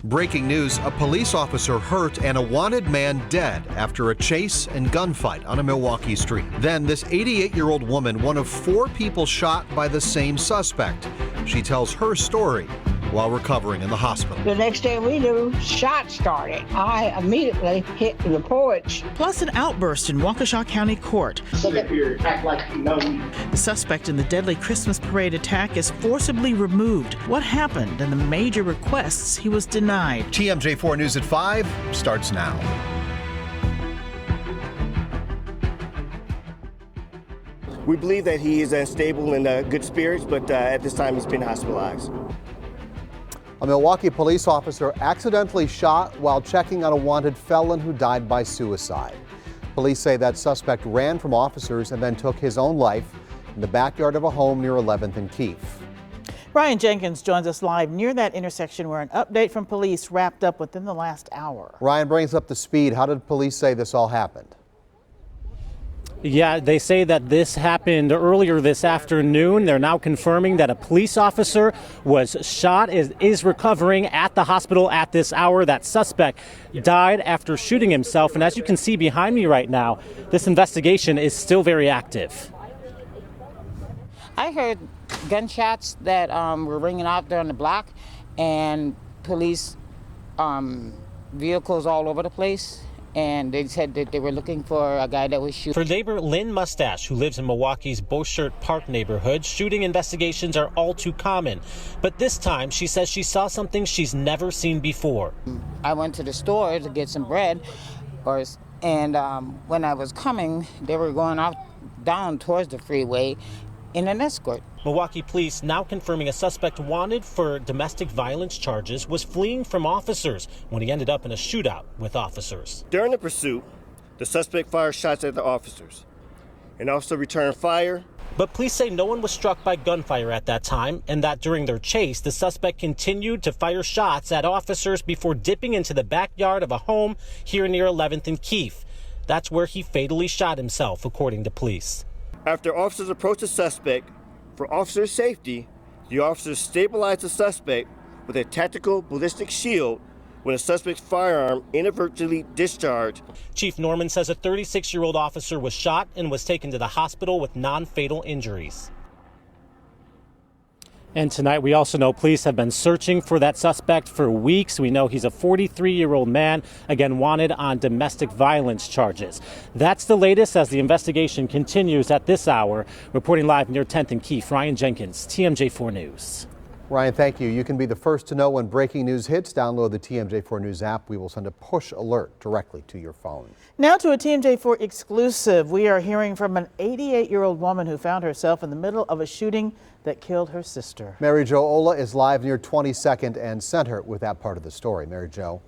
Breaking news, a police officer hurt and a wanted man dead after a chase and gunfight on a Milwaukee street. Then this 88-year-old woman, one of 4 people shot by the same suspect. She tells her story while recovering in the hospital. The next day we knew, shots started. I immediately hit the porch. Plus an outburst in Waukesha County Court. Sit up here, act like you know me. The suspect in the deadly Christmas parade attack is forcibly removed. What happened and the major requests he was denied. TMJ4 News at 5 starts now. We believe that he is stable and good spirits, but at this time he's been hospitalized. A Milwaukee police officer accidentally shot while checking on a wanted felon who died by suicide. Police say that suspect ran from officers and then took his own life in the backyard of a home near 11th and Keefe. Ryan Jenkins joins us live near that intersection where an update from police wrapped up within the last hour. Ryan, brings up to speed. How did police say this all happened? Yeah, they say that this happened earlier this afternoon. They're now confirming that a police officer was shot, is recovering at the hospital at this hour. That suspect died after shooting himself. And as you can see behind me right now, this investigation is still very active. I heard gunshots that were ringing out there on the block and police vehicles all over the place. And they said that they were looking for a guy that was shooting. For neighbor Lynn Mustache, who lives in Milwaukee's Beauchert Park neighborhood, shooting investigations are all too common. But this time, she says she saw something she's never seen before. I went to the store to get some bread, and when I was coming, they were going out down towards the freeway in an escort. Milwaukee police now confirming a suspect wanted for domestic violence charges was fleeing from officers when he ended up in a shootout with officers. During the pursuit, the suspect fired shots at the officers. An officer returned fire. But police say no one was struck by gunfire at that time, and that during their chase, the suspect continued to fire shots at officers before dipping into the backyard of a home here near 11th and Keefe. That's where he fatally shot himself, according to police. After officers approached the suspect, for officer safety, the officers stabilized the suspect with a tactical ballistic shield when the suspect's firearm inadvertently discharged. Chief Norman says a 36-year-old officer was shot and was taken to the hospital with non-fatal injuries. And tonight, we also know police have been searching for that suspect for weeks. We know he's a 43-year-old man, again wanted on domestic violence charges. That's the latest as the investigation continues at this hour. Reporting live near 10th and Keefe, Ryan Jenkins, TMJ4 News. Ryan, thank you. You can be the first to know when breaking news hits. Download the TMJ4 News app. We will send a push alert directly to your phone. Now to a TMJ4 exclusive. We are hearing from an 88-year-old woman who found herself in the middle of a shooting that killed her sister. Mary Jo Ola is live near 22nd and Center with that part of the story. Mary Jo.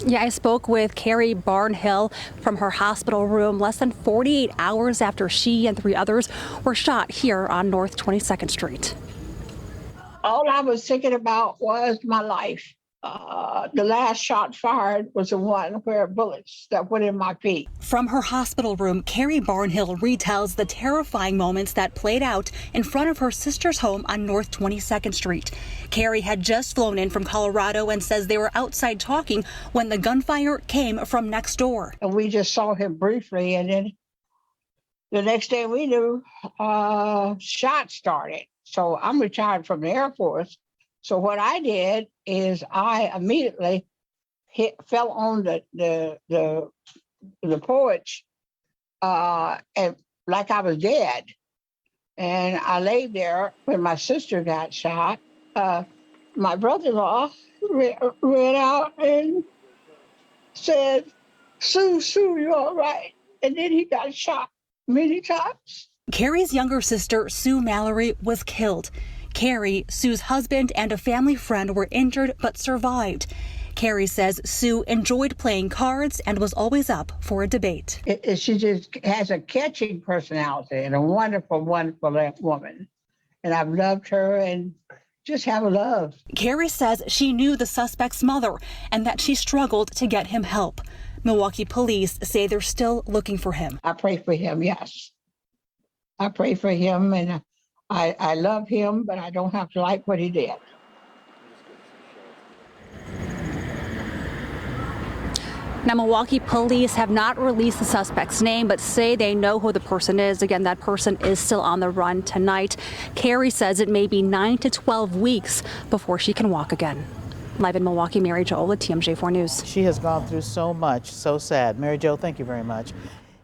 Yeah, I spoke with Carrie Barnhill from her hospital room less than 48 hours after she and 3 others were shot here on North 22nd Street. All I was thinking about was my life. The last shot fired was the one where bullets that went in my feet. From her hospital room, Carrie Barnhill retells the terrifying moments that played out in front of her sister's home on North 22nd Street. Carrie had just flown in from Colorado and says they were outside talking when the gunfire came from next door. And we just saw him briefly, and then the next day we knew shots started. So I'm retired from the Air Force. So what I did is I immediately fell on the porch and like I was dead. And I lay there when my sister got shot. My brother-in-law ran out and said, Sue, you all right? And then he got shot many times. Carrie's younger sister, Sue Mallory, was killed. Carrie, Sue's husband, and a family friend were injured but survived. Carrie says Sue enjoyed playing cards and was always up for a debate. She just has a catching personality and a wonderful, wonderful woman. And I've loved her and just have a love. Carrie says she knew the suspect's mother and that she struggled to get him help. Milwaukee police say they're still looking for him. I pray for him, yes. I pray for him, and I love him, but I don't have to like what he did. Now, Milwaukee police have not released the suspect's name, but say they know who the person is. Again, that person is still on the run tonight. Carrie says it may be 9 to 12 weeks before she can walk again. Live in Milwaukee, Mary Jo Ola, TMJ4 News. She has gone through so much, so sad. Mary Jo, thank you very much.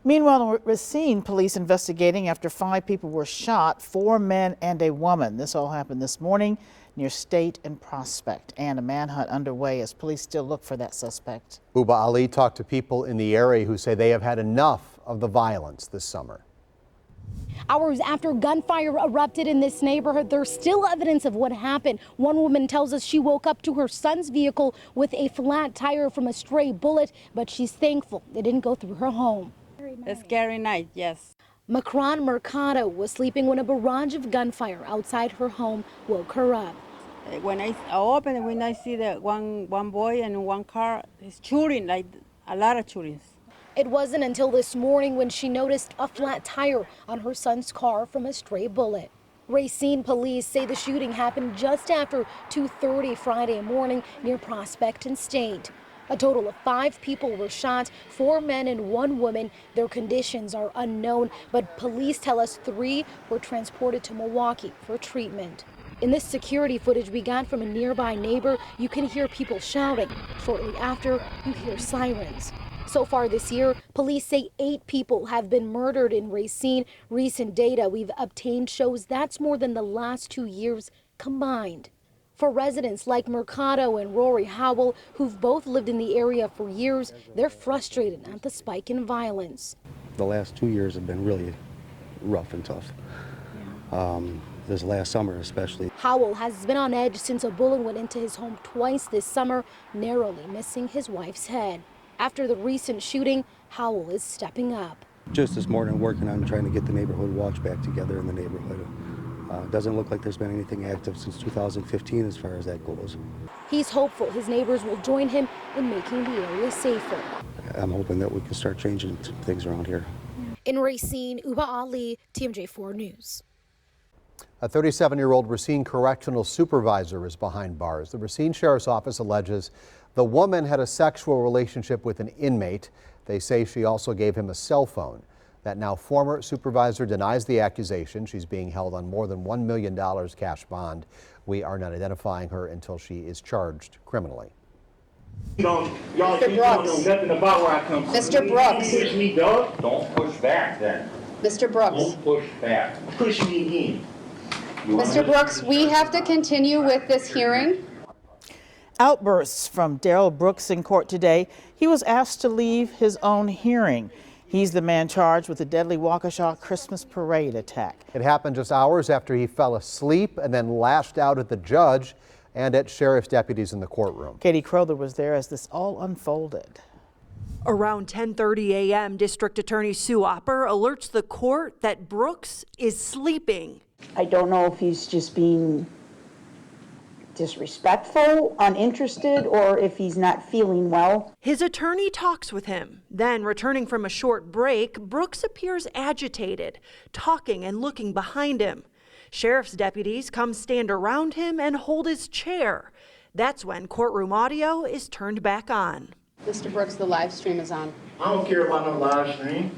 Meanwhile, in Racine, police investigating after 5 people were shot, 4 men and a woman. This all happened this morning near State and Prospect, and a manhunt underway as police still look for that suspect. Uba Ali talked to people in the area who say they have had enough of the violence this summer. Hours after gunfire erupted in this neighborhood, there's still evidence of what happened. One woman tells us she woke up to her son's vehicle with a flat tire from a stray bullet, but she's thankful it didn't go through her home. A scary night, yes. Macron Mercado was sleeping when a barrage of gunfire outside her home woke her up. When I open, when I see that one boy and one car is shooting, like a lot of shootings. It wasn't until this morning when she noticed a flat tire on her son's car from a stray bullet. Racine police say the shooting happened just after 2:30 Friday morning near Prospect and State. A total of 5 people were shot, 4 men and 1 woman. Their conditions are unknown, but police tell us 3 were transported to Milwaukee for treatment. In this security footage we got from a nearby neighbor, you can hear people shouting. Shortly after, you hear sirens. So far this year, police say 8 people have been murdered in Racine. Recent data we've obtained shows that's more than the last 2 years combined. For residents like Mercado and Rory Howell, who've both lived in the area for years, they're frustrated at the spike in violence. The last 2 years have been really rough and tough. This last summer especially. Howell has been on edge since a bullet went into his home twice this summer, narrowly missing his wife's head. After the recent shooting, Howell is stepping up. Just this morning working on trying to get the neighborhood watch back together in the neighborhood. Doesn't look like there's been anything active since 2015 as far as that goes. He's hopeful his neighbors will join him in making the area safer. I'm hoping that we can start changing things around here. In Racine, Uba Ali, TMJ4 News. A 37-year-old Racine correctional supervisor is behind bars. The Racine Sheriff's Office alleges the woman had a sexual relationship with an inmate. They say she also gave him a cell phone. That now former supervisor denies the accusation. She's being held on more than $1 million cash bond. We are not identifying her until she is charged criminally. Y'all don't know nothing about where I come from. Mr. Brooks. Push me, dog. Don't push back then. Mr. Brooks. Don't push back. Push me again. Mr. Brooks, we have to continue with this hearing. Outbursts from Darrell Brooks in court today. He was asked to leave his own hearing. He's the man charged with the deadly Waukesha Christmas parade attack. It happened just hours after he fell asleep and then lashed out at the judge and at sheriff's deputies in the courtroom. Katie Crowther was there as this all unfolded. Around 10:30 a.m., District Attorney Sue Opper alerts the court that Brooks is sleeping. I don't know if he's just being disrespectful, uninterested, or if he's not feeling well. His attorney talks with him. Then, returning from a short break, Brooks appears agitated, talking and looking behind him. Sheriff's deputies come stand around him and hold his chair. That's when courtroom audio is turned back on. Mr. Brooks, the live stream is on. I don't care about no live stream.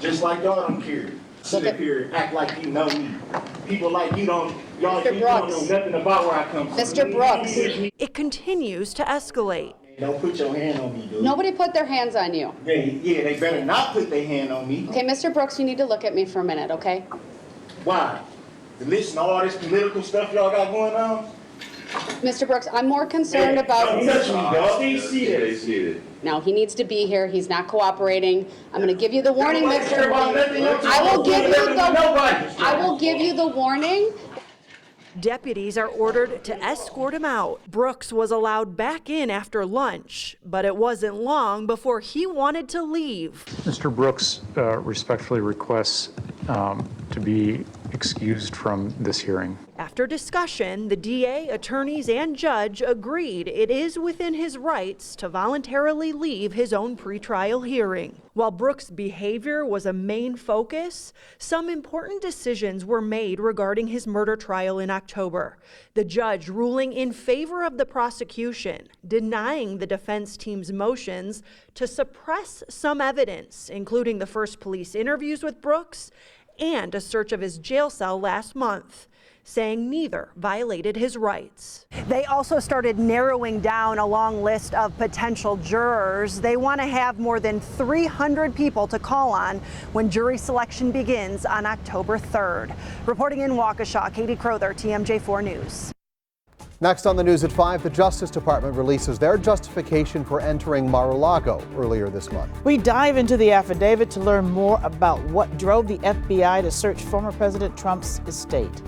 Just like y'all don't care. Sit up here, act like you know me. People like you don't, y'all don't know nothing about where I come from. Mr. Brooks. It continues to escalate. Don't put your hand on me, dude. Nobody put their hands on you. Yeah, they better not put their hand on me. Okay, Mr. Brooks, you need to look at me for a minute, okay? Why? To listen to all this political stuff y'all got going on? Mr. Brooks, I'm more concerned about... Don't touch me, dog. Stay seated. No, he needs to be here. He's not cooperating. I'm going to give you the warning, Mr. I will give you the warning. Deputies are ordered to escort him out. Brooks was allowed back in after lunch, but it wasn't long before he wanted to leave. Mr. Brooks respectfully requests to be excused from this hearing. After discussion, the DA, attorneys, and judge agreed it is within his rights to voluntarily leave his own pretrial hearing. While Brooks' behavior was a main focus, some important decisions were made regarding his murder trial in October. The judge ruling in favor of the prosecution, denying the defense team's motions to suppress some evidence, including the first police interviews with Brooks and a search of his jail cell last month, saying neither violated his rights. They also started narrowing down a long list of potential jurors. They want to have more than 300 people to call on when jury selection begins on October 3rd. Reporting in Waukesha, Katie Crowther, TMJ4 News. Next on the news at 5, the Justice Department releases their justification for entering Mar-a-Lago earlier this month. We dive into the affidavit to learn more about what drove the FBI to search former President Trump's estate.